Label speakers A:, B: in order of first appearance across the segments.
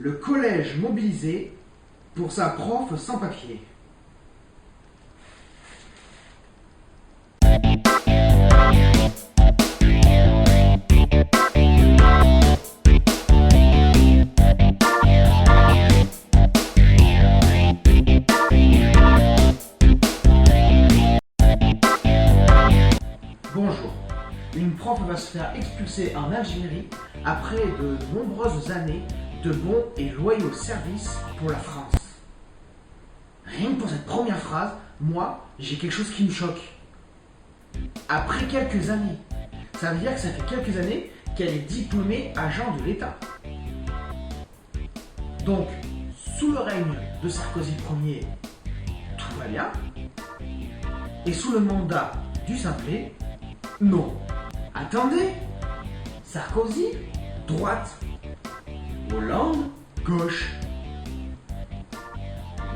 A: Le collège mobilisé pour sa prof sans papier. Bonjour. Une prof va se faire expulser en Algérie après de nombreuses années de bons et loyaux services pour la France. Rien que pour cette première phrase, moi, j'ai quelque chose qui me choque. Après quelques années, ça veut dire que ça fait quelques années qu'elle est diplômée agent de l'État. Donc, sous le règne de Sarkozy Ier, tout va bien. Et sous le mandat du Simplet, non. Attendez, Sarkozy, droite. Hollande, gauche.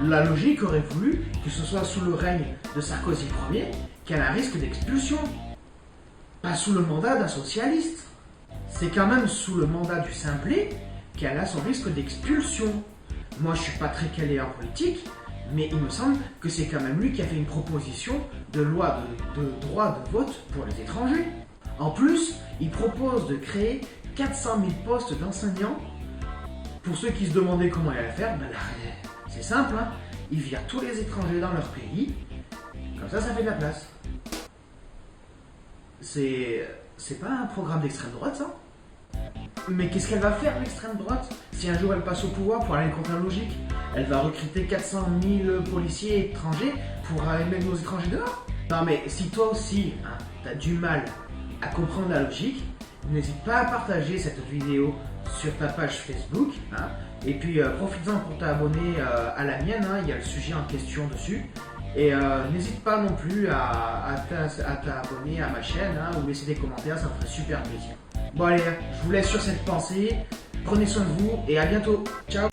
A: La logique aurait voulu que ce soit sous le règne de Sarkozy Ier qu'elle a un risque d'expulsion. Pas sous le mandat d'un socialiste. C'est quand même sous le mandat du Simplet qu'elle a son risque d'expulsion. Moi, je suis pas très calé en politique, mais il me semble que c'est quand même lui qui a fait une proposition de loi de droit de vote pour les étrangers. En plus, il propose de créer 400 000 postes d'enseignants. Pour ceux qui se demandaient comment il allait faire, ben là, c'est simple, hein. Il vire tous les étrangers dans leur pays, comme ça fait de la place. C'est pas un programme d'extrême droite, ça? Mais qu'est-ce qu'elle va faire, l'extrême droite, si un jour elle passe au pouvoir pour aller contre la logique? Elle va recruter 400 000 policiers étrangers pour aller mettre nos étrangers dehors? Non mais si toi aussi, hein, t'as du mal à comprendre la logique, n'hésite pas à partager cette vidéo sur ta page Facebook, hein, et puis profites-en pour t'abonner à la mienne, hein, il y a le sujet en question dessus. Et n'hésite pas non plus à t'abonner à ma chaîne, hein, ou laisser des commentaires, ça me ferait super plaisir. Bon allez, je vous laisse sur cette pensée, prenez soin de vous et à bientôt, ciao.